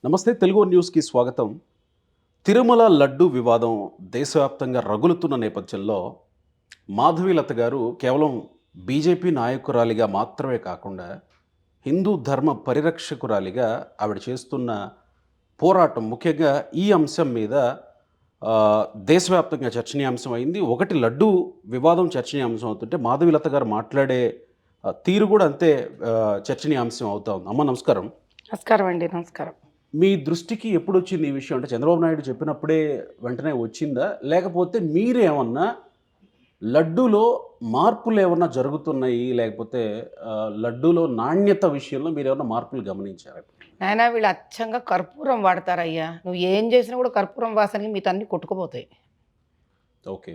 నమస్తే తెలుగు న్యూస్కి స్వాగతం. తిరుమల లడ్డు వివాదం దేశవ్యాప్తంగా రగులుతున్న నేపథ్యంలో మాధవీలత గారు కేవలం బీజేపీ నాయకురాలిగా మాత్రమే కాకుండా హిందూ ధర్మ పరిరక్షకురాలిగా ఆవిడ చేస్తున్న పోరాటం ముఖ్యంగా ఈ అంశం మీద దేశవ్యాప్తంగా చర్చనీయాంశం అయింది. ఒకటి లడ్డు వివాదం చర్చనీయాంశం అవుతుంటే మాధవీలత గారు మాట్లాడే తీరు కూడా అంతే చర్చనీయాంశం అవుతా ఉంది. అమ్మ నమస్కారం. నమస్కారం అండి. నమస్కారం. మీ దృష్టికి ఎప్పుడొచ్చింది ఈ విషయం? అంటే చంద్రబాబు నాయుడు చెప్పినప్పుడే వెంటనే వచ్చిందా? లేకపోతే మీరేమన్నా లడ్డూలో మార్పులేమన్నా జరుగుతున్నాయి, లేకపోతే లడ్డూలో నాణ్యత విషయంలో మీరేమన్నా మార్పులు గమనించారా? నాయనా వీళ్ళు అచ్చంగా కర్పూరం వాడతారయ్యా. నువ్వు ఏం చేసినా కూడా కర్పూరం వాసనకి మీతో అన్నీ కొట్టుకుపోతాయి. ఓకే.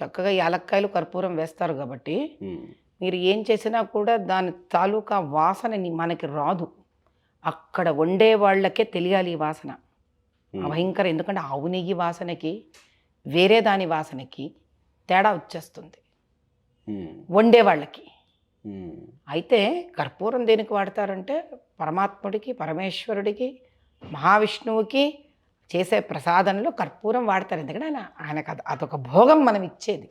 చక్కగా యాలక్కాయలు కర్పూరం వేస్తారు కాబట్టి హ్మ్. మీరు ఏం చేసినా కూడా దాని తాలూకా వాసనని మనకి రాదు. అక్కడ వండే వాళ్ళకే తెలియాలి ఈ వాసన. భయంకరం. ఎందుకంటే ఆవు నెయ్యి వాసనకి వేరే దాని వాసనకి తేడా వచ్చేస్తుంది వండే వాళ్ళకి. అయితే కర్పూరం దేనికి వాడతారంటే పరమాత్ముడికి, పరమేశ్వరుడికి, మహావిష్ణువుకి చేసే ప్రసాదంలో కర్పూరం వాడతారు. ఎందుకంటే ఆయనకు అదొక భోగం మనం ఇచ్చేది.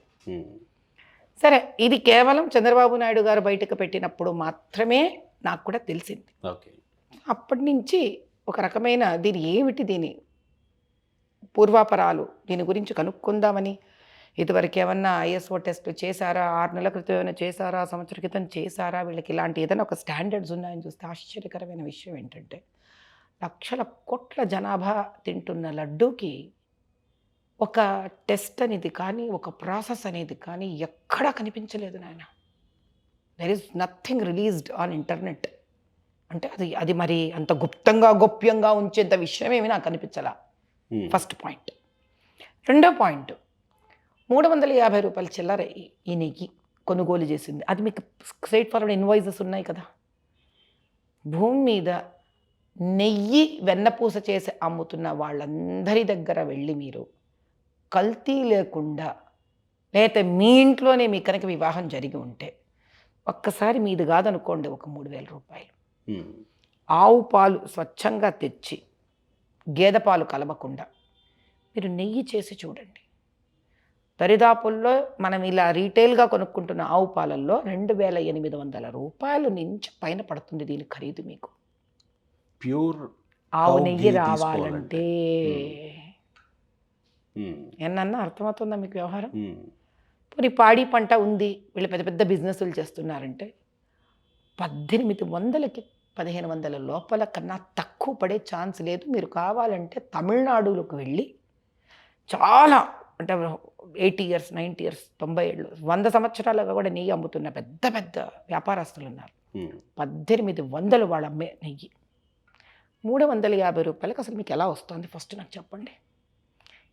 సరే, ఇది కేవలం చంద్రబాబు నాయుడు గారు బయటకు పెట్టినప్పుడు మాత్రమే నాకు కూడా తెలిసింది. ఓకే. అప్పటి నుంచి ఒక రకమైన దీని పూర్వాపరాలు దీని గురించి కనుక్కుందామని, ఇదివరకు ఏమన్నా ఐఎస్ఓ టెస్ట్లు చేశారా, 6 నెలల క్రితం ఏమైనా చేశారా, సంవత్సర క్రితం చేశారా, వీళ్ళకి ఇలాంటి ఏదైనా ఒక స్టాండర్డ్స్ ఉన్నాయని చూస్తే ఆశ్చర్యకరమైన విషయం ఏంటంటే లక్షల కోట్ల జనాభా తింటున్న లడ్డూకి ఒక టెస్ట్ అనేది కానీ, ఒక ప్రాసెస్ అనేది కానీ ఎక్కడా కనిపించలేదు నాయన. There is nothing released on internet. అంటే అది మరి అంత గోప్యంగా ఉంచేంత విషయం ఏమి నాకు అనిపించాల. First point. రెండో పాయింట్, 350 రూపాయల చిల్లర ఈ నెయ్యి కొనుగోలు చేసింది. అది మీకు స్ట్రైట్ ఫార్వర్డ్ ఇన్వాయిసెస్ ఉన్నాయి కదా. భూమి మీద నెయ్యి వెన్నపూస చేసి అమ్ముతున్న వాళ్ళందరి దగ్గర వెళ్ళి మీరు కల్తీ లేకుండా, లేకపోతే మీ ఇంట్లోనే మీ కనుక వివాహం జరిగి ఉంటే ఒక్కసారి మీది కాదనుకోండి ఒక 3000 రూపాయలు. ఆవు పాలు స్వచ్ఛంగా తెచ్చి గేదె పాలు కలవకుండా మీరు నెయ్యి చేసి చూడండి. దరిదాపుల్లో మనం ఇలా రీటైల్గా కొనుక్కుంటున్న ఆవు పాలల్లో 2800 రూపాయల నుంచి పైన పడుతుంది దీని ఖరీదు. మీకు ప్యూర్ ఆవు నెయ్యి రావాలంటే ఏమన్నా అర్థమవుతుందా మీకు వ్యవహారం? పోనీ పాడి పంట ఉంది, వీళ్ళు పెద్ద పెద్ద బిజినెస్లు చేస్తున్నారంటే 1800కి 1500 లోపల కన్నా తక్కువ పడే ఛాన్స్ లేదు. మీరు కావాలంటే తమిళనాడులోకి వెళ్ళి చాలా అంటే 80 years 90 years 90 ఏళ్ళు 100 సంవత్సరాలుగా కూడా నెయ్యి అమ్ముతున్న పెద్ద పెద్ద వ్యాపారస్తులు ఉన్నారు. 1800 వాళ్ళు అమ్మే నెయ్యి 350 రూపాయలకు అసలు మీకు ఎలా వస్తుంది? ఫస్ట్ నాకు చెప్పండి.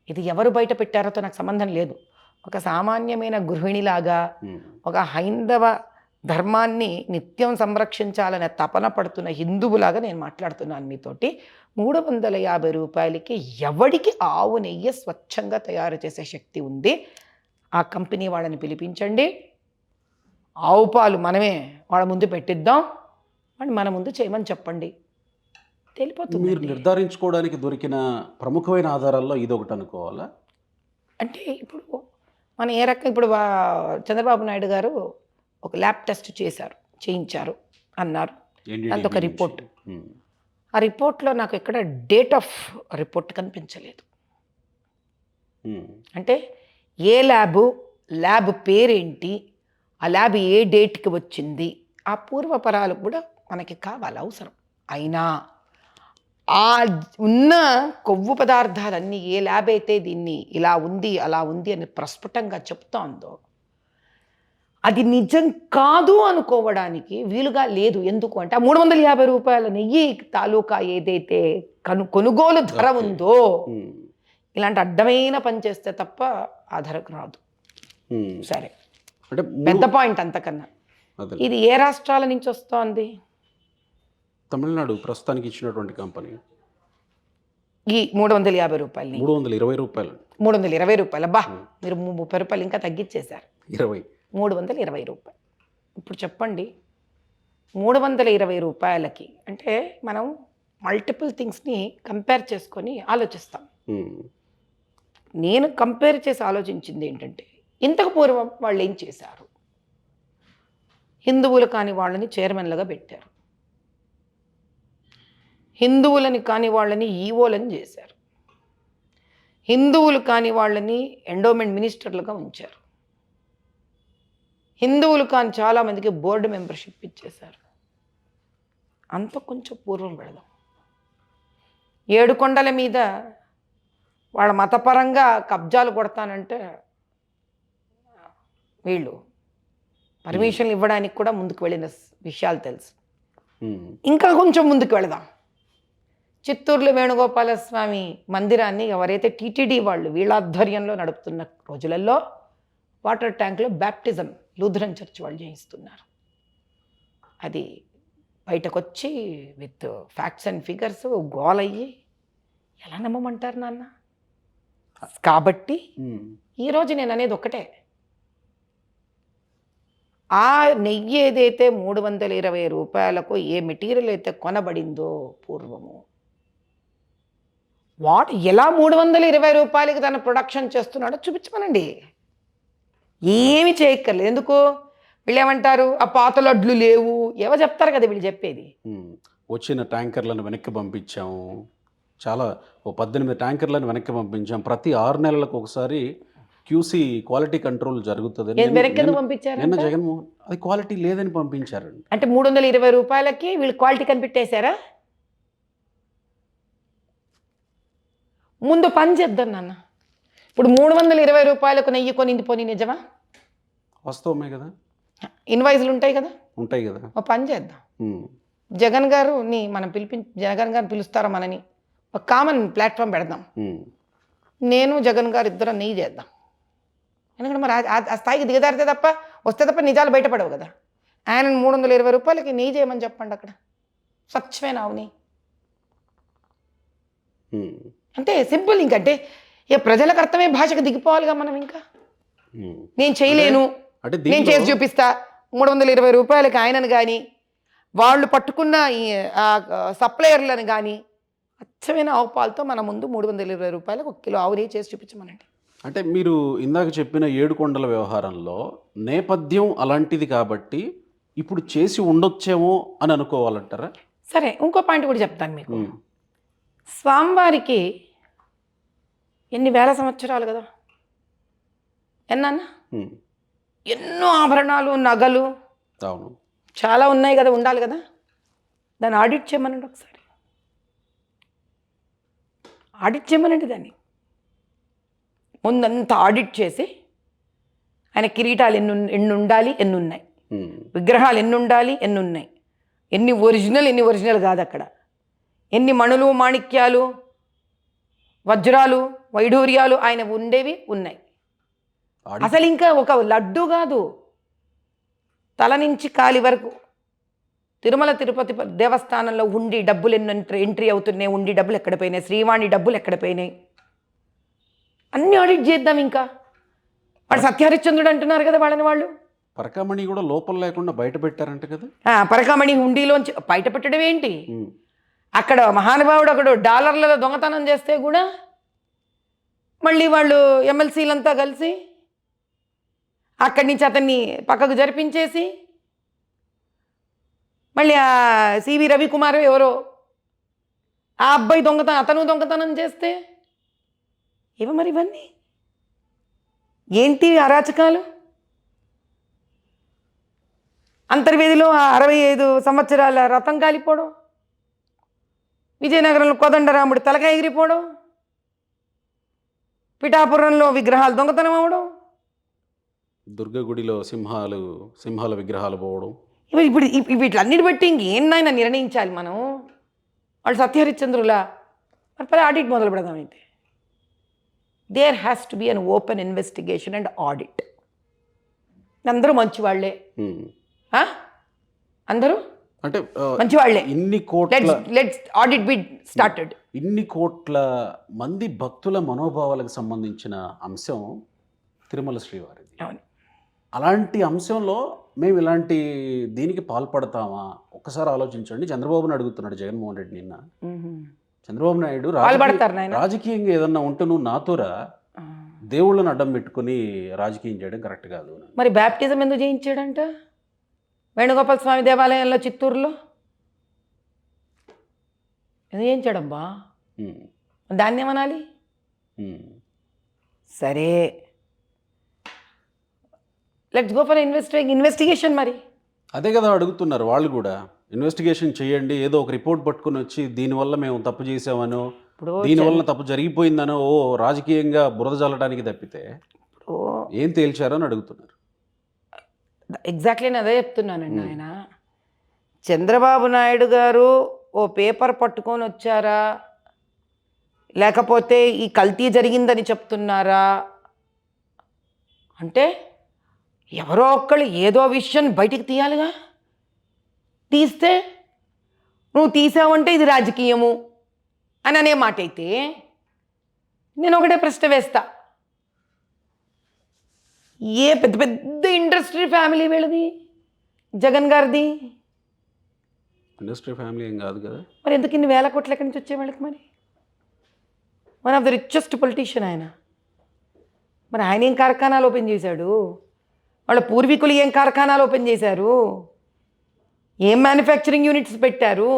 ఇది ఎవరు బయట పెట్టారో నాకు సంబంధం లేదు. ఒక సామాన్యమైన గృహిణిలాగా, ఒక హైందవ ధర్మాన్ని నిత్యం సంరక్షించాలనే తపన పడుతున్న హిందువులాగా నేను మాట్లాడుతున్నాను మీతోటి. 350 రూపాయలకి ఎవడికి ఆవు నెయ్యి స్వచ్ఛంగా తయారు చేసే శక్తి ఉంది? ఆ కంపెనీ వాళ్ళని పిలిపించండి. ఆవు పాలు మనమే వాళ్ళ ముందు పెట్టిద్దాం, అని మన ముందు చేయమని చెప్పండి. తెలిపోతుంది. మీరు నిర్ధారించుకోవడానికి దొరికిన ప్రముఖమైన ఆధారాల్లో ఇది ఒకటి అనుకోవాలా? అంటే ఇప్పుడు మన ఏ రకం, ఇప్పుడు చంద్రబాబు నాయుడు గారు ఒక ల్యాబ్ టెస్ట్ చేయించారు అన్నారు. అదొక రిపోర్ట్. ఆ రిపోర్ట్లో నాకు ఎక్కడ డేట్ ఆఫ్ రిపోర్ట్ కనిపించలేదు. అంటే ఏ ల్యాబ్ పేరేంటి, ఆ ల్యాబ్ ఏ డేట్కి వచ్చింది, ఆ పూర్వపరాలు కూడా మనకి కావాలి, అవసరం. అయినా ఆ ఉన్న కొవ్వు పదార్థాలన్నీ ఏ ల్యాబ్ అయితే దీన్ని ఇలా ఉంది అలా ఉంది అని ప్రస్ఫుటంగా చెప్తోందో అది నిజం కాదు అనుకోవడానికి వీలుగా లేదు. ఎందుకు అంటే ఆ 350 రూపాయల నెయ్యి తాలూకా ఏదైతే కొనుగోలు ధర ఉందో, ఇలాంటి అడ్డమైన పని చేస్తే తప్ప ఆ ధరకు రాదు. సరే, అంటే పెద్ద పాయింట్ అంతకన్నా ఇది ఏ రాష్ట్రాల నుంచి వస్తోంది? తమిళనాడు ప్రస్తుతానికి ఇచ్చినటువంటి కంపెనీ. ఈ 350 రూపాయలు 320 రూపాయలు 320 రూపాయలు. అబ్బా, మీరు 30 రూపాయలు ఇంకా తగ్గించేశారు. 320 రూపాయలు. ఇప్పుడు చెప్పండి, 320 రూపాయలకి అంటే మనం మల్టిపుల్ థింగ్స్ని కంపేర్ చేసుకొని ఆలోచిస్తాం. ఉమ్, నేను కంపేర్ చేసి ఆలోచించింది ఏంటంటే, ఇంతకు పూర్వం వాళ్ళు ఏం చేశారు? హిందువులు కాని వాళ్ళని చైర్మన్లుగా పెట్టారు, హిందువులని కాని వాళ్ళని ఈవోలని చేశారు, హిందువులు కాని వాళ్ళని ఎండోమెంట్ మినిస్టర్లుగా ఉంచారు, హిందువులు కాని చాలామందికి బోర్డు మెంబర్షిప్ ఇచ్చేశారు. అంత కొంచెం పూర్వం పెడదాం. 7 కొండల మీద వాళ్ళ మతపరంగా కబ్జాలు కొడతానంటే వీళ్ళు పర్మిషన్లు ఇవ్వడానికి కూడా ముందుకు వెళ్ళిన విషయాలు తెలుసు. ఉమ్, ఇంకా కొంచెం ముందుకు వెళదాం. చిత్తూరులో వేణుగోపాల స్వామి మందిరాన్ని ఎవరైతే టీటీడీ వాళ్ళు వీళ్ళ ఆధ్వర్యంలో నడుపుతున్న రోజులలో వాటర్ ట్యాంక్లో బ్యాప్టిజం లూథరన్ చర్చ్ వాళ్ళు చేయిస్తున్నారు. అది బయటకు వచ్చి విత్ ఫ్యాక్ట్స్ అండ్ ఫిగర్స్ గోలయ్యి ఎలా నమ్మమంటారు నాన్న? కాబట్టి ఉమ్, ఈరోజు నేను అనేది ఒక్కటే, ఆ నెయ్యి ఏదైతే 320 రూపాయలకు ఏ మెటీరియల్ అయితే కొనబడిందో పూర్వము, ఎలా 320 రూపాయలకి తన ప్రొడక్షన్ చేస్తున్నాడో చూపించమనండి. ఏమి చేయక్కర్లేదు. ఎందుకు? వీళ్ళు ఏమంటారు, ఆ పాత లడ్లు లేవు, ఏవో చెప్తారు కదా వీళ్ళు చెప్పేది. ఉమ్. వచ్చిన ట్యాంకర్లను వెనక్కి పంపించాము. చాలా 18 ట్యాంకర్లను వెనక్కి పంపించాం. ప్రతి 6 నెలలకు ఒకసారి క్యూసీ క్వాలిటీ కంట్రోల్ జరుగుతుంది. వెనక్కి ఎందుకు పంపించారు? నిన్న జగన్మోహన్ అది క్వాలిటీ లేదని పంపించారండి. అంటే 320 రూపాయలకి వీళ్ళు క్వాలిటీ కనిపెట్టేశారా? ముందు పని చేద్దాం నాన్న. ఇప్పుడు 320 రూపాయలకు నెయ్యి కొనింది పోనీ నిజమా? వాస్తవమే కదా, ఇన్వాయిస్లు ఉంటాయి కదా, ఉంటాయి కదా. ఒక పని చేద్దాం. ఉమ్, జగన్ గారిని మనం జగన్ గారిని పిలుస్తారా మనని ఒక కామన్ ప్లాట్ఫామ్ పెడదాం. ఉమ్, నేను జగన్ గారు ఇద్దరం నెయ్యి చేద్దాం. ఎందుకంటే మరి ఆ స్థాయికి దిగదారితే తప్ప వస్తే తప్ప నిజాలు బయటపడవు కదా. ఆయన 320 రూపాయలకి నెయ్యి చేయమని చెప్పండి అక్కడ, స్వచ్ఛమైన ఆవు నెయ్యి. ఉమ్, అంటే సింపుల్. ఇంకంటే ఇక ప్రజలకు అర్థమయ్యే భాషకు దిగిపోవాలిగా మనం. ఇంకా ఉమ్. నేను చేయలేను, అంటే నేను చేసి చూపిస్తా 320 రూపాయలకి ఆయనను కానీ వాళ్ళు పట్టుకున్న ఈ సప్లయర్లను కానీ అచ్చమైన ఆవు పాలతో మన ముందు 320 రూపాయలకు 1 కిలో ఆవు నెయ్యి చేసి చూపించమనండి. అంటే మీరు ఇందాక చెప్పిన 7 కొండల వ్యవహారంలో నేపథ్యం అలాంటిది కాబట్టి ఇప్పుడు చేసి ఉండొచ్చేమో అని అనుకోవాలంటారా? సరే, ఇంకో పాయింట్ కూడా చెప్తాను మీకు. ఉమ్, స్వామివారికి ఎన్ని వేల సంవత్సరాలు కదా, ఎన్నన్నా ఉమ్, ఎన్నో ఆభరణాలు నగలు అవును. చాలా ఉన్నాయి కదా, ఉండాలి కదా. దాన్ని ఆడిట్ చేయమనండి ఒకసారి, ఆడిట్ చేయమనండి దాన్ని. ముందంతా ఆడిట్ చేసి ఆయన కిరీటాలు ఎన్ని ఉండాలి, ఎన్ని ఉన్నాయి, ఉమ్, విగ్రహాలు ఎన్ని ఉండాలి, ఎన్ని ఉన్నాయి, ఎన్ని ఒరిజినల్ కాదు అక్కడ, ఎన్ని మణులు మాణిక్యాలు వజ్రాలు వైఢూర్యాలు ఆయన ఉండేవి ఉన్నాయి. అసలు ఇంకా ఒక లడ్డు కాదు, తల నుంచి కాలి వరకు తిరుమల తిరుపతి దేవస్థానంలో ఉండి డబ్బులు ఎంట్రీ అవుతున్నాయి, ఉండి డబ్బులు ఎక్కడ పోయినాయి, శ్రీవాణి డబ్బులు ఎక్కడ పోయినాయి, అన్ని ఆడిట్ చేద్దాం. ఇంకా వాడు సత్యహరిశ్చంద్రుడు అంటున్నారు కదా వాళ్ళని వాళ్ళు. పరకామణి కూడా లోపల లేకుండా బయట పెట్టారంట కదా. పరకామణి హుండీలోంచి బయట పెట్టడం ఏంటి? ఉమ్, అక్కడ మహానుభావుడు ఒకడు డాలర్లలో దొంగతనం చేస్తే కూడా మళ్ళీ వాళ్ళు ఎమ్మెల్సీలంతా కలిసి అక్కడి నుంచి అతన్ని పక్కకు జరిపించేసి మళ్ళీ ఆ సివి రవికుమార్ ఎవరో ఆ అబ్బాయి అతను దొంగతనం చేస్తే ఏమో మరి ఇవన్నీ ఏంటి అరాచకాలు? అంతర్వేదిలో 65 సంవత్సరాల రథం కాలిపోవడం, విజయనగరంలో కోదండరాముడు తలకాయ ఎగిరిపోవడం, పిఠాపురంలో విగ్రహాలు దొంగతనం అవ్వడం, దుర్గగుడిలో సింహాల విగ్రహాలు పోవడం. ఇప్పుడు వీటిలన్నిటి బట్టి ఇంకేందైనా నిర్ణయించాలి మనం. వాళ్ళు సత్యహరిశ్చంద్రులా? మరి ఆడిట్ మొదలు పెడదాం. అయితే there has to be an open investigation and audit. అందరూ మంచివాళ్లే, ఉమ్, అందరూ అంటే మంచివాళ్లే. ఇన్ని కోట్ల లెట్స్ ఆడిట్ బి స్టార్టెడ్. ఇన్ని కోట్ల మంది భక్తుల మనోభావాలకు సంబంధించిన అంశం తిరుమల శ్రీవారిది. అవును. అలాంటి అంశంలో మేము ఇలాంటి దీనికి పాల్పడతామా? ఒక్కసారి ఆలోచించండి. చంద్రబాబుని అడుగుతున్నాడు జగన్మోహన్ రెడ్డి నిన్న. చంద్రబాబు నాయుడు పాల్పడతారు నాయన. రాజకీయంగా ఏదన్నా ఉంటే నువ్వు నాతోరా దేవుళ్ళని అడ్డం పెట్టుకుని రాజకీయం చేయడం కరెక్ట్ కాదు అని. మరి బ్యాప్టిజం ఎందుకు చేయించాడంట వేణుగోపాల స్వామి దేవాలయంలో చిత్తూరులో? ఎందుకు చేయించాడబ్బా? ఉమ్, దాన్ని ఏమనాలి? ఉమ్, సరే, లెట్స్ గో ఫర్ ఇన్వెస్టిగేషన్. మరి అదే కదా అడుగుతున్నారు వాళ్ళు కూడా. ఇన్వెస్టిగేషన్ చేయండి, ఏదో ఒక రిపోర్ట్ పట్టుకుని వచ్చి దీనివల్ల మేము తప్పు చేసామనో ఇప్పుడు దీనివల్ల తప్పు జరిగిపోయిందనో రాజకీయంగా బురద జల్లడానికి తప్పితే ఏం తేల్చారో అని అడుగుతున్నారు. ఎగ్జాక్ట్లీ నేను అదే చెప్తున్నానండి. ఆయన చంద్రబాబు నాయుడు గారు ఓ పేపర్ పట్టుకొని వచ్చారా, లేకపోతే ఈ కల్తీ జరిగిందని చెప్తున్నారా అంటే ఎవరో ఒక్కళ్ళు ఏదో విషయం బయటికి తీయాలిగా. తీస్తే నువ్వు తీసావంటే ఇది రాజకీయము అని అనే మాట అయితే నేను ఒకటే ప్రశ్న వేస్తా. ఏ పెద్ద పెద్ద ఇండస్ట్రీ ఫ్యామిలీ వీళ్ళది, జగన్ గారిది. ఇండస్ట్రీ ఫ్యామిలీ ఏం కాదు కదా. మరి ఎందుకు ఇన్ని వేల కోట్లు ఎక్కడి నుంచి వచ్చే వాళ్ళకి? మరి one of the richest politician ఆయన. మరి ఆయన ఏం కార్ఖానాలు ఓపెన్ చేశాడు? వాళ్ళ పూర్వీకులు ఏం కార్ఖానాలు ఓపెన్ చేశారు? ఏం మ్యానుఫ్యాక్చరింగ్ యూనిట్స్ పెట్టారు?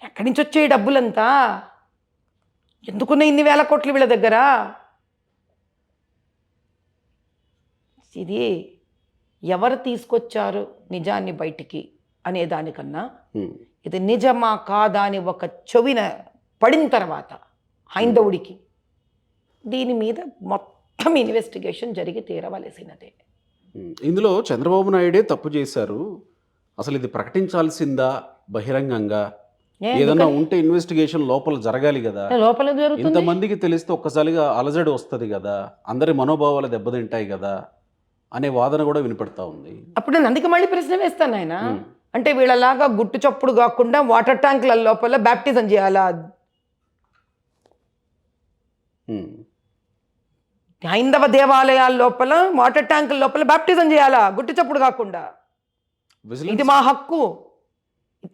ఎక్కడి నుంచి వచ్చే డబ్బులంతా? ఎందుకున్న ఇన్ని వేల కోట్లు వీళ్ళ దగ్గర? ఇది ఎవరు తీసుకొచ్చారు నిజాన్ని బయటికి అనే దానికన్నా ఇది నిజమా కాదా అని ఒక చెవిన పడిన తర్వాత హైందవుడికి దీని మీద మొత్తం ఇన్వెస్టిగేషన్ జరిగి తీరవలసినదే. ఇందులో చంద్రబాబు నాయుడే తప్పు చేశారు, అసలు ఇది ప్రకటించాల్సిందా బహిరంగంగా? ఏదన్నా ఉంటే ఇన్వెస్టిగేషన్ లోపల జరగాలి కదా. లోపల జరుగుతుంది. ఇంతమందికి తెలిస్తే ఒక్కసారిగా అలజడి వస్తుంది కదా, అందరి మనోభావాలు దెబ్బతింటాయి కదా అనే వాదన కూడా వినపడతా ఉంది. అప్పుడు నేను అందుకే మళ్ళీ ప్రశ్న వేస్తాను ఆయన. అంటే వీళ్ళలాగా గుట్టు చప్పుడు కాకుండా వాటర్ ట్యాంకుల లోపల బ్యాప్టిజం చేయాలా? హైందవ దేవాలయాల లోపల వాటర్ ట్యాంకుల లోపల బ్యాప్టిజం చేయాలా గుట్టు చప్పుడు కాకుండా? ఇది మా హక్కు,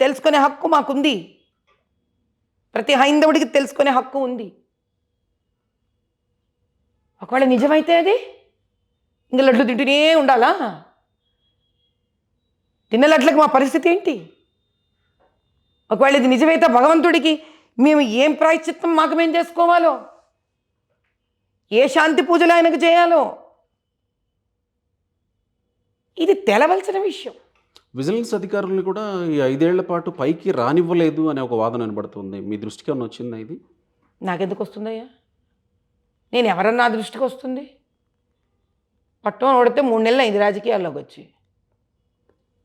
తెలుసుకునే హక్కు మాకుంది. ప్రతి హైందవుడికి తెలుసుకునే హక్కు ఉంది. ఒకవేళ నిజమైతే అది ఇంకా లడ్లు తింటూనే ఉండాలా? తిన్న లడ్లకు మా పరిస్థితి ఏంటి? ఒకవేళ ఇది నిజమైతే భగవంతుడికి మేము ఏం ప్రాయశ్చిత్తం మాకు మేము చేసుకోవాలో, ఏ శాంతి పూజలు ఆయనకు చేయాలో ఇది తెలవలసిన విషయం. విజిలెన్స్ అధికారులను కూడా ఈ 5 ఏళ్ల పాటు పైకి రానివ్వలేదు అనే ఒక వాదన వినబడుతుంది. మీ దృష్టికి ఏమన్నా వచ్చిందా ఇది? నాకెందుకు వస్తుందయ్యా? నేను ఎవరన్నా నా దృష్టికి వస్తుంది? పట్టణం ఓడితే 3 నెలలు అయింది రాజకీయాల్లోకి వచ్చి.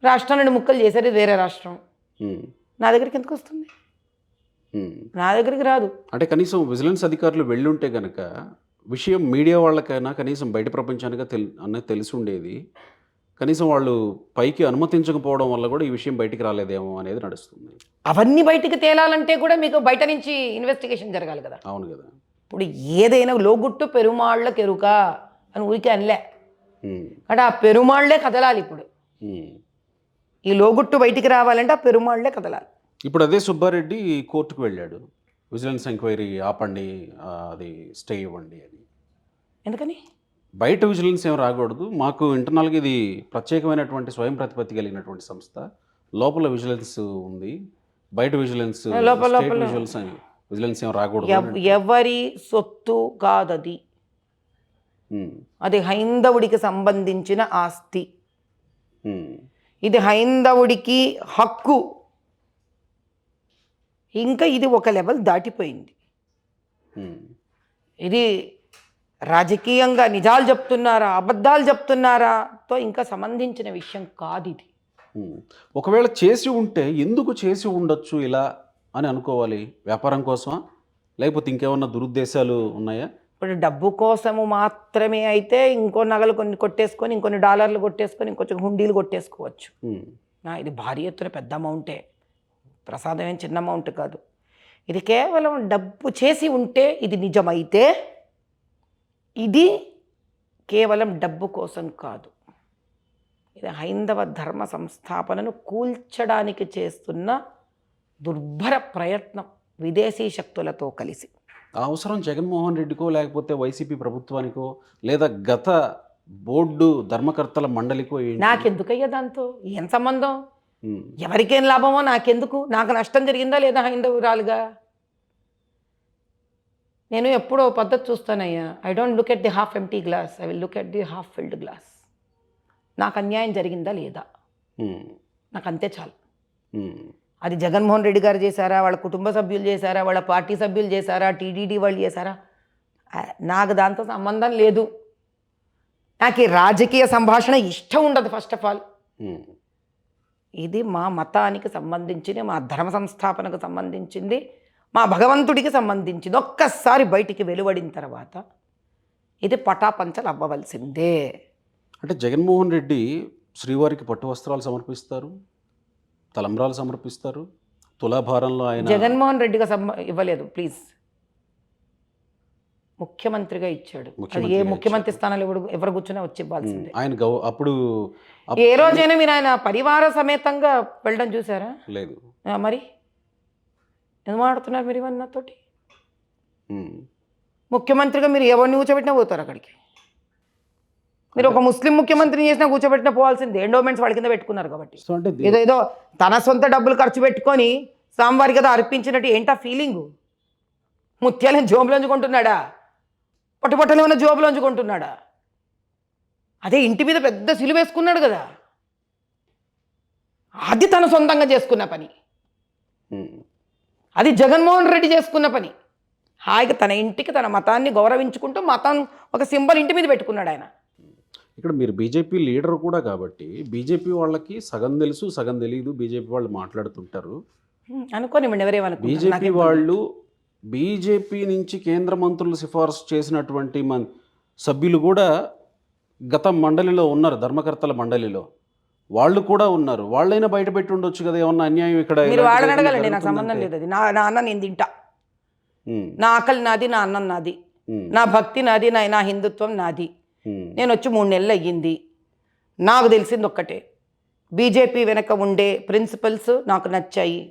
రాష్ట్రం నుండి ముక్కలు చేశారు, ఇది వేరే రాష్ట్రం. నా దగ్గరికి ఎందుకు వస్తుంది? నా దగ్గరికి రాదు. అంటే కనీసం విజిలెన్స్ అధికారులు వెళ్ళుంటే కనుక విషయం మీడియా వాళ్ళకైనా కనీసం బయట ప్రపంచానికి అన్నది తెలిసి ఉండేది. కనీసం వాళ్ళు పైకి అనుమతించకపోవడం వల్ల కూడా ఈ విషయం బయటికి రాలేదేమో అనేది నడుస్తుంది. అవన్నీ బయటికి తేలాలంటే కూడా మీకు బయట నుంచి ఇన్వెస్టిగేషన్ జరగాలి కదా. అవును కదా. ఇప్పుడు ఏదైనా లోగుట్టు పెరుమాళ్ళ కెరుక అని ఊరికే అనలే. అంటే ఆ పెరుమాళ్లే కదలాలి. ఇప్పుడు ఈ లోగుట్టు బయటికి రావాలంటే ఆ పెరుమాళ్లే కదలాలి. ఇప్పుడు అదే సుబ్బారెడ్డి కోర్టుకు వెళ్ళాడు, విజిలెన్స్ ఎంక్వైరీ ఆపండి, అది స్టే ఇవ్వండి అని. ఎందుకని? బయట విజిలెన్స్ ఏం రాకూడదు, మాకు ఇంటర్నల్గా ఇది ప్రత్యేకమైనటువంటి స్వయం ప్రతిపత్తి కలిగినటువంటి సంస్థ, లోపల విజిలెన్స్ ఉంది, బయట విజిలెన్స్ విజిలెన్స్ ఏం రాకూడదు. ఎవరి సొత్తు కాదది, అది హైందవుడికి సంబంధించిన ఆస్తి. ఇది హైందవుడికి హక్కు. ఇంకా ఇది ఒక లెవెల్ దాటిపోయింది. ఇది రాజకీయంగా నిజాలు చెప్తున్నారా అబద్ధాలు చెప్తున్నారా తో ఇంకా సంబంధించిన విషయం కాదు ఇది. ఒకవేళ చేసి ఉంటే ఎందుకు చేసి ఉండొచ్చు ఇలా అని అనుకోవాలి? వ్యాపారం కోసమా, లేకపోతే ఇంకేమన్నా దురుద్దేశాలు ఉన్నాయా? ఇప్పుడు డబ్బు కోసము మాత్రమే అయితే ఇంకో నగలు కొన్ని కొట్టేసుకొని, ఇంకొన్ని డాలర్లు కొట్టేసుకొని, ఇంకొంచెం హుండీలు కొట్టేసుకోవచ్చు. ఇది భారీ ఎత్తున పెద్ద అమౌంటే, ప్రసాదం ఏం చిన్న అమౌంట్ కాదు. ఇది కేవలం డబ్బు చేసి ఉంటే ఇది నిజమైతే ఇది కేవలం డబ్బు కోసం కాదు, ఇది హైందవ ధర్మ సంస్థాపనను కూల్చడానికి చేస్తున్న దుర్భర ప్రయత్నం విదేశీ శక్తులతో కలిసి. ఆ అవసరం జగన్మోహన్ రెడ్డికో లేకపోతే వైసీపీ ప్రభుత్వానికో లేదా గత బోర్డు ధర్మకర్తల మండలికో ఏంటి? నాకెందుకయ్యా దాంతో ఏం సంబంధం? ఉమ్, ఎవరికేం లాభమో నాకెందుకు? నాకు నష్టం జరిగిందా లేదా హైందవురాలుగా? నేను ఎప్పుడో పద్ధతి చూస్తానయ్యా. I don't look at the half empty glass, I will look at the half filled glass. నాకు అన్యాయం జరిగిందా లేదా, ఉమ్, నాకు అంతే చాలు. ఉమ్, అది జగన్మోహన్ రెడ్డి గారు చేశారా, వాళ్ళ కుటుంబ సభ్యులు చేశారా, వాళ్ళ పార్టీ సభ్యులు చేశారా, టీడీడీ వాళ్ళు చేశారా, నాకు దాంతో సంబంధం లేదు. నాకు ఈ రాజకీయ సంభాషణ ఇష్టం ఉండదు ఫస్ట్ ఆఫ్ ఆల్. ఉమ్, ఇది మా మతానికి సంబంధించింది, మా ధర్మ సంస్థాపనకు సంబంధించింది, మా భగవంతుడికి సంబంధించింది. ఒక్కసారి బయటికి వెలువడిన తర్వాత ఇది పటాపంచలు అవ్వవలసిందే. అంటే జగన్మోహన్ రెడ్డి శ్రీవారికి పట్టు వస్త్రాలు సమర్పిస్తారు, తలంబ్రాలు సమర్పిస్తారు, తులాభారంలో ఆయన జగన్మోహన్ రెడ్డిగా ఇవ్వలేదు ప్లీజ్, ముఖ్యమంత్రిగా ఇచ్చాడు. అది ఏ ముఖ్యమంత్రి స్థానాలు ఎవరు కూర్చున్నా వచ్చి ఇవ్వాల్సిందే. ఆయన అప్పుడు ఏ రోజైనా మీరు ఆయన పరివార సమేతంగా వెళ్ళడం చూసారా? లేదు. మరి ఎందుకు మాట్లాడుతున్నారు మీరు ఇవన్నీ నాతోటి? ఉమ్, ముఖ్యమంత్రిగా మీరు ఎవరిని కూర్చోబెట్టినా పోతారు అక్కడికి. మీరు ఒక ముస్లిం ముఖ్యమంత్రిని చేసినా కూర్చోబెట్టినా పోవాల్సింది. ఎండోమెంట్స్ వాళ్ళ కింద పెట్టుకున్నారు కాబట్టి. సో అంటే ఏదో తన సొంత డబ్బులు ఖర్చు పెట్టుకొని స్వామివారి కదా అర్పించినట్టు ఏంటా ఫీలింగు? ముత్యాలను జోబులోంచి కొంటున్నాడా, పొట్టపొట్టలు ఏమన్నా జోబులోంచి కొంటున్నాడా? అదే ఇంటి మీద పెద్ద సిలువ వేసుకున్నాడు కదా, అది తన సొంతంగా చేసుకున్న పని. ఉమ్, అది జగన్మోహన్ రెడ్డి చేసుకున్న పని. హాయిగా తన ఇంటికి తన మతాన్ని గౌరవించుకుంటూ మతం ఒక సింబల్ ఇంటి మీద పెట్టుకున్నాడు ఆయన. ఇక్కడ మీరు బీజేపీ లీడర్ కూడా కాబట్టి బీజేపీ వాళ్ళకి సగం తెలుసు సగం తెలియదు. బీజేపీ వాళ్ళు మాట్లాడుతుంటారు. అనుకోనివ్వండి బీజేపీ వాళ్ళు బీజేపీ నుంచి కేంద్ర మంత్రులు సిఫార్సు చేసినటువంటి సభ్యులు కూడా గత మండలిలో ఉన్నారు, ధర్మకర్తల మండలిలో వాళ్ళు కూడా ఉన్నారు. వాళ్ళైనా బయట పెట్టి ఉండొచ్చు కదా, ఏమన్నా అన్యాయం ఇక్కడ మీరు వాళ్ళని అడగాలండి, నాకు సంబంధం లేదు. అది నా అన్న నేను తింటా, నా ఆకలి నాది, నా అన్నం నాది, నా భక్తి నాది, నా హిందుత్వం నాది. నేను వచ్చి 3 నెలలు అయ్యింది. నాకు తెలిసింది ఒక్కటే, బీజేపీ వెనక ఉండే ప్రిన్సిపల్స్ నాకు నచ్చాయి.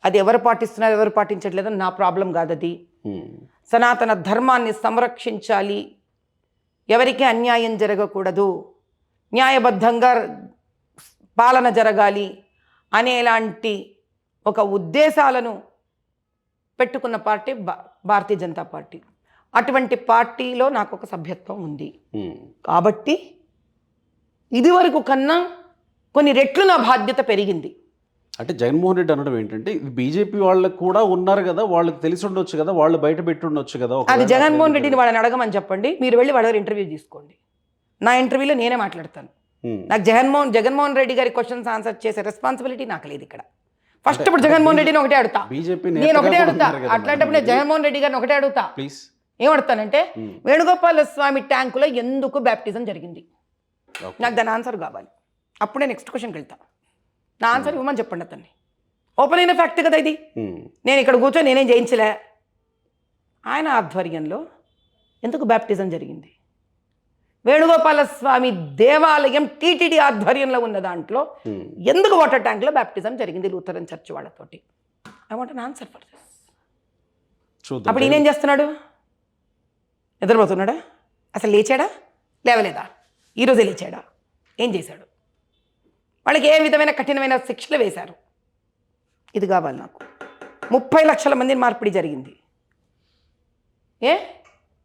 అది ఎవరు పాటిస్తున్నారు ఎవరు పాటించట్లేదని నా ప్రాబ్లం కాదు. అది సనాతన ధర్మాన్ని సంరక్షించాలి, ఎవరికి అన్యాయం జరగకూడదు, న్యాయబద్ధంగా పాలన జరగాలి అనేలాంటి ఒక ఉద్దేశాలను పెట్టుకున్న పార్టీ భారతీయ జనతా పార్టీ. అటువంటి పార్టీలో నాకు ఒక సభ్యత్వం ఉంది కాబట్టి ఇదివరకు కన్నా కొన్ని రెట్లు నా బాధ్యత పెరిగింది. అంటే జగన్మోహన్ రెడ్డి అనడం ఏంటంటే ఇది బీజేపీ వాళ్ళకు కూడా ఉన్నారు కదా, వాళ్ళకి తెలిసి ఉండొచ్చు కదా, వాళ్ళు బయట పెట్టి ఉండొచ్చు కదా. అది జగన్మోహన్ రెడ్డిని వాళ్ళని అడగమని చెప్పండి, మీరు వెళ్ళి వాళ్ళ ఇంటర్వ్యూ తీసుకోండి. నా ఇంటర్వ్యూలో నేనే మాట్లాడతాను. నాకు జగన్మోహన్ రెడ్డి గారి క్వశ్చన్స్ ఆన్సర్ చేసే రెస్పాన్సిబిలిటీ నాకు లేదు ఇక్కడ. ఫస్ట్ ఇప్పుడు జగన్మోహన్ రెడ్డిని ఒకటే అడుగుతా, నేను ఒకటే అడుగుతా. అట్లాంటప్పుడు నేను జగన్మోహన్ రెడ్డి గారిని ఒకటే అడుగుతా. ప్లీజ్ ఏమడుతానంటే, వేణుగోపాల స్వామి ట్యాంకులో ఎందుకు బ్యాప్టిజం జరిగింది? నాకు దాని ఆన్సర్ కావాలి. అప్పుడే నెక్స్ట్ క్వశ్చన్కి వెళ్తా. నా ఆన్సర్ ఇవ్వమని చెప్పండి అతన్ని. ఓపెన్ అయిన ఫ్యాక్ట్ కదా ఇది. నేను ఇక్కడ కూర్చొని నేనేం చేయించలే. ఆయన ఆధ్వర్యంలో ఎందుకు బ్యాప్టిజం జరిగింది? వేణుగోపాల స్వామి దేవాలయం టీటీడీ ఆధ్వర్యంలో ఉన్న దాంట్లో ఎందుకు వాటర్ ట్యాంక్లో బ్యాప్టిజం జరిగింది లూథరన్ చర్చ్ వాళ్ళతోటి? I want an answer for this. అప్పుడు ఈయనేం చేస్తున్నాడు? నిద్రపోతున్నాడా? అసలు లేచాడా? లేవలేదా? ఈరోజే లేచాడా? ఏం చేశాడు? వాళ్ళకి ఏ విధమైన కఠినమైన శిక్షలు వేశారు? ఇది కావాలి నాకు. 30 లక్షల మందిని మార్పిడి జరిగింది.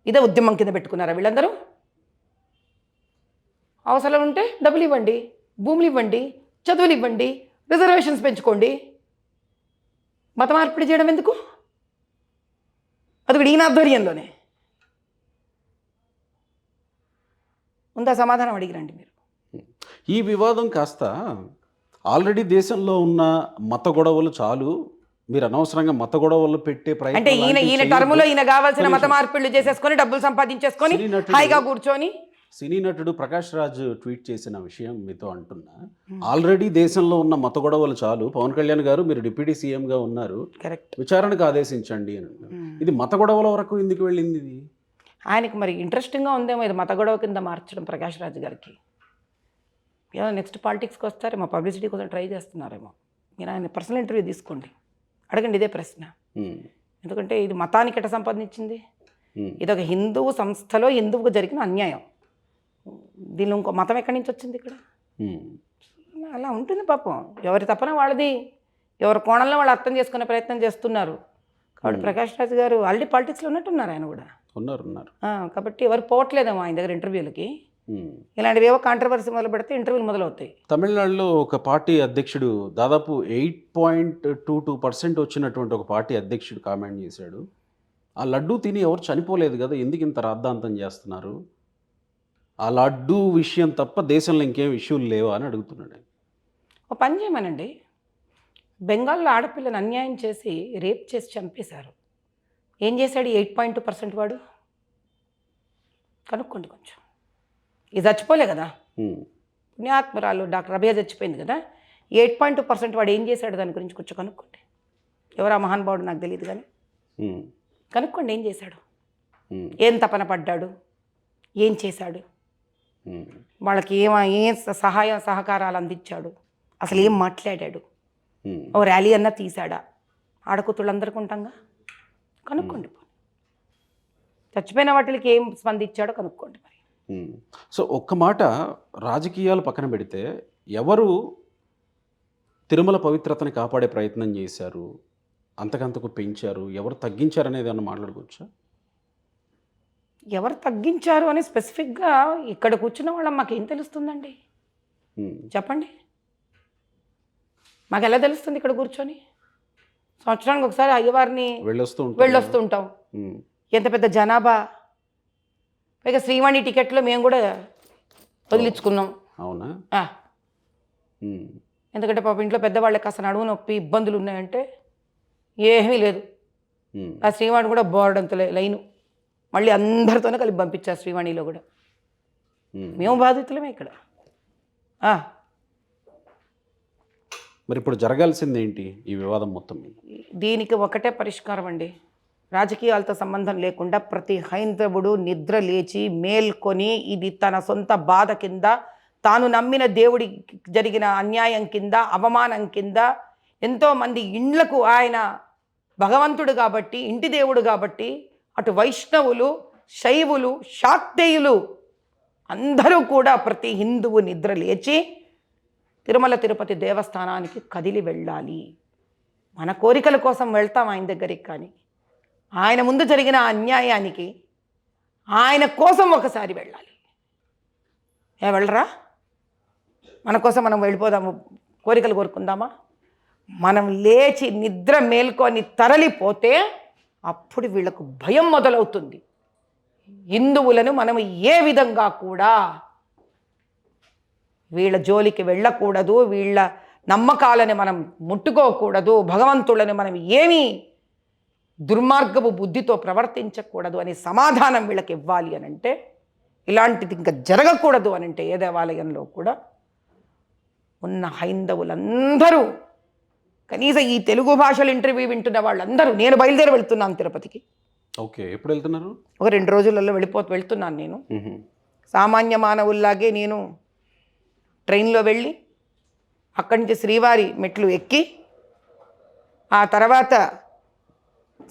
ఇదే ఉద్యమం కింద పెట్టుకున్నారా వీళ్ళందరూ? అవసరం ఉంటే డబ్బులు ఇవ్వండి, భూములు ఇవ్వండి, చదువులు ఇవ్వండి, రిజర్వేషన్స్ పెంచుకోండి. మత మార్పిడి చేయడం ఎందుకు? అది ఈయన ఆధ్వర్యంలోనే ఉందా? సమాధానం అడిగిరండి మీరు. ఈ వివాదం కాస్త ఆల్రెడీ దేశంలో ఉన్న మత గొడవలు చాలు, మీరు అనవసరంగా మత గొడవలు పెట్టే ప్రయత్నం అంటే ఈయన టర్ములో ఈయన కావాల్సిన మత మార్పిళ్ళు చేసేసుకొని డబ్బులు సంపాదించేసుకొని హాయిగా కూర్చొని. సినీ నటుడు ప్రకాష్ రాజ్ ట్వీట్ చేసిన విషయం మీతో అంటున్నా. ఆల్రెడీ దేశంలో ఉన్న మత గొడవలు చాలు, పవన్ కళ్యాణ్ గారు మీరు డిప్యూటీ సీఎంగా ఉన్నారు, కరెక్ట్, విచారణకు ఆదేశించండి అని. ఇది మత గొడవల వరకు ఎందుకు వెళ్ళింది? ఇది ఆయనకి మరి ఇంట్రెస్టింగ్గా ఉందేమో ఇది మత గొడవ కింద మార్చడం ప్రకాష్ రాజ్ గారికి. ఏమో నెక్స్ట్ పాలిటిక్స్కి వస్తారేమో, పబ్లిసిటీ కోసం ట్రై చేస్తున్నారేమో. మీరు ఆయన పర్సనల్ ఇంటర్వ్యూ తీసుకోండి, అడగండి ఇదే ప్రశ్న. ఎందుకంటే ఇది మతానికి ఎట్ట సంపాదించింది, ఇది ఒక హిందూ సంస్థలో హిందువుకు జరిగిన అన్యాయం. దీనిలో ఇంకో మతం ఎక్కడి నుంచి వచ్చింది ఇక్కడ? అలా ఉంటుంది పాపం. ఎవరి తప్పన వాళ్ళది, ఎవరి కోణంలో వాళ్ళు అర్థం చేసుకునే ప్రయత్నం చేస్తున్నారు. కాబట్టి ప్రకాష్ రాజ్ గారు ఆల్రెడీ పాలిటిక్స్లో ఉన్నట్టున్నారు, ఆయన కూడా ఉన్నారు. కాబట్టి ఎవరు పోవట్లేదేమో ఆయన దగ్గర ఇంటర్వ్యూలకి. ఇలాంటివి ఏవో కాంట్రవర్సీ మొదలు పెడితే ఇంటర్వ్యూలు మొదలవుతాయి. తమిళనాడులో ఒక పార్టీ అధ్యక్షుడు దాదాపు 8.22% వచ్చినటువంటి ఒక పార్టీ అధ్యక్షుడు కామెంట్ చేశాడు, ఆ లడ్డూ తిని ఎవరు చనిపోలేదు కదా, ఎందుకు ఇంత రాద్ధాంతం చేస్తున్నారు, ఆ లడ్డూ విషయం తప్ప దేశంలో ఇంకేం ఇష్యూలు లేవా అని అడుగుతున్నాడు. ఒక పని చేయమనండి, బెంగాల్లో ఆడపిల్లని అన్యాయం చేసి రేప్ చేసి చంపేశారు. ఏం చేశాడు 8.2% వాడు? కనుక్కోండి కొంచెం. ఇది చచ్చిపోలే కదా, పుణ్యాత్మరాలు డాక్టర్ అభయ చచ్చిపోయింది కదా. 8.2% వాడు ఏం చేశాడు దాని గురించి కొంచెం కనుక్కోండి. ఎవరా మహానుభావుడు నాకు తెలియదు కానీ కనుక్కోండి ఏం చేశాడు, ఏం తపన పడ్డాడు, ఏం చేశాడు, వాళ్ళకి ఏం సహాయ సహకారాలు అందించాడు, అసలు ఏం మాట్లాడాడు, ఓ ర్యాలీ అన్నా తీశాడా, ఆడకూతుళ్ళందరికీ ఉంటాంగా. కనుక్కోండి. చచ్చిపోయిన వాటికి ఏం స్పందించాడో కనుక్కోండి మరి. సో ఒక్క మాట, రాజకీయాలు పక్కన పెడితే ఎవరు తిరుమల పవిత్రతని కాపాడే ప్రయత్నం చేశారు, అంతకంతకు పెంచారు, ఎవరు తగ్గించారు అనేది ఏమన్నా మాట్లాడుకోవచ్చా? ఎవరు తగ్గించారు అని స్పెసిఫిక్గా ఇక్కడ కూర్చున్న వాళ్ళం మాకేం తెలుస్తుందండి, చెప్పండి. మాకు ఎలా తెలుస్తుంది ఇక్కడ కూర్చొని? సంవత్సరానికి ఒకసారి అయ్యవారిని వెళ్ళొస్తూ ఉంటాం. ఎంత పెద్ద జనాభా, పైగా శ్రీవాణి టికెట్లో మేము కూడా వదిలించుకున్నాం. అవునా? ఎందుకంటే పాప ఇంట్లో పెద్దవాళ్ళకి కాస్త నడుము నొప్పి ఇబ్బందులు ఉన్నాయంటే ఏమీ లేదు, ఆ శ్రీవాణి కూడా బోర్డంత లైను, మళ్ళీ అందరితోనే కలిపి పంపించారు శ్రీవాణిలో కూడా. మేము బాధితులమే ఇక్కడ. మరి ఇప్పుడు జరగాల్సింది ఏంటి ఈ వివాదం మొత్తం? దీనికి ఒకటే పరిష్కారం అండి, రాజకీయాలతో సంబంధం లేకుండా ప్రతి హైందవుడు నిద్ర లేచి మేల్కొని ఇది తన సొంత బాధ కింద, తాను నమ్మిన దేవుడి జరిగిన అన్యాయం కింద, అవమానం కింద, ఎంతోమంది ఇండ్లకు ఆయన భగవంతుడు కాబట్టి, ఇంటి దేవుడు కాబట్టి, అటు వైష్ణవులు, శైవులు, శాక్తేయులు అందరూ కూడా ప్రతి హిందువు నిద్ర లేచి తిరుమల తిరుపతి దేవస్థానానికి కదిలి వెళ్ళాలి. మన కోరికల కోసం వెళ్తాం ఆయన దగ్గరికి, కానీ ఆయన ముందు జరిగిన అన్యాయానికి ఆయన కోసం ఒకసారి వెళ్ళాలి. వెళ్ళరా? మన కోసం మనం వెళ్ళిపోదాము, కోరికలు కోరుకుందామా? మనం లేచి నిద్ర మేల్కొని తరలిపోతే అప్పుడు వీళ్ళకు భయం మొదలవుతుంది. హిందువులను మనం ఏ విధంగా కూడా వీళ్ళ జోలికి వెళ్ళకూడదు, వీళ్ళ నమ్మకాలను మనం ముట్టుకోకూడదు, భగవంతులను మనం ఏమీ దుర్మార్గపు బుద్ధితో ప్రవర్తించకూడదు అని సమాధానం వీళ్ళకి ఇవ్వాలి అని అంటే, ఇలాంటిది ఇంకా జరగకూడదు అని అంటే, ఏ దేవాలయంలో కూడా ఉన్న హైందవులందరూ, కనీసం ఈ తెలుగు భాషలు ఇంటర్వ్యూ వింటున్న వాళ్ళందరూ, నేను బయలుదేరి వెళ్తున్నాను తిరుపతికి. ఓకే, ఎప్పుడు వెళ్తున్నారు? ఒక 2 రోజులలో వెళ్తున్నాను నేను. సామాన్య మానవుల్లాగే నేను ట్రైన్లో వెళ్ళి అక్కడి నుంచి శ్రీవారి మెట్లు ఎక్కి, ఆ తర్వాత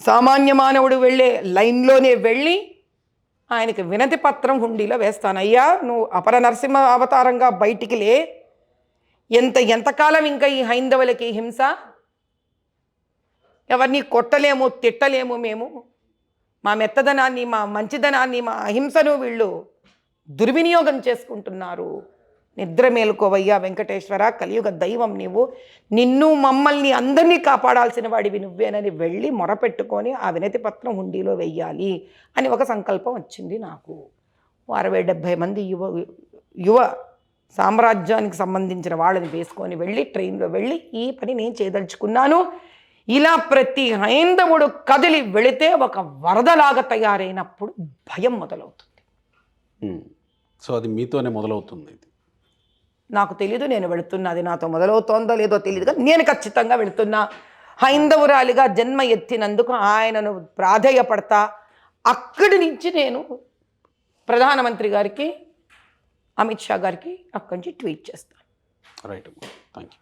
సామాన్య మానవుడు వెళ్ళే లైన్లోనే వెళ్ళి ఆయనకి వినతి పత్రం హుండీలో వేస్తాను. అయ్యా, నువ్వు అపర నరసింహ అవతారంగా బయటికి లే, ఎంతకాలం ఇంకా ఈ హైందవులకి హింస? ఎవరిని కొట్టలేము, తిట్టలేము మేము. మా మెత్తదనాన్ని, మా మంచిదనాన్ని, మా అహింసను వీళ్ళు దుర్వినియోగం చేసుకుంటున్నారు. నిద్ర మేలుకోవయ్యా వెంకటేశ్వర, కలియుగ దైవం నీవు, నిన్ను మమ్మల్ని అందరినీ కాపాడాల్సిన వాడివి నువ్వేనని వెళ్ళి మొరపెట్టుకొని ఆ వినతి పత్రం హుండీలో వెయ్యాలి అని ఒక సంకల్పం వచ్చింది నాకు. 60-70 మంది యువ సామ్రాజ్యానికి సంబంధించిన వాళ్ళని వేసుకొని వెళ్ళి ట్రైన్లో వెళ్ళి ఈ పని నేను చేయదలుచుకున్నాను. ఇలా ప్రతి హైందవుడు కదిలి వెళితే ఒక వరదలాగా తయారైనప్పుడు భయం మొదలవుతుంది. సో అది మీతోనే మొదలవుతుంది. నాకు తెలీదు నేను వెళుతున్నా, అది నాతో మొదలవుతోందో లేదో తెలియదు, కానీ నేను ఖచ్చితంగా వెళుతున్నా. హైందవురాలిగా జన్మ ఎత్తినందుకు ఆయనను ప్రాధేయపడతా. అక్కడి నుంచి నేను ప్రధానమంత్రి గారికి అమిత్ షా గారికి అక్కడి నుంచి ట్వీట్ చేస్తాను. రైట్ అమ్మా, థ్యాంక్ యూ.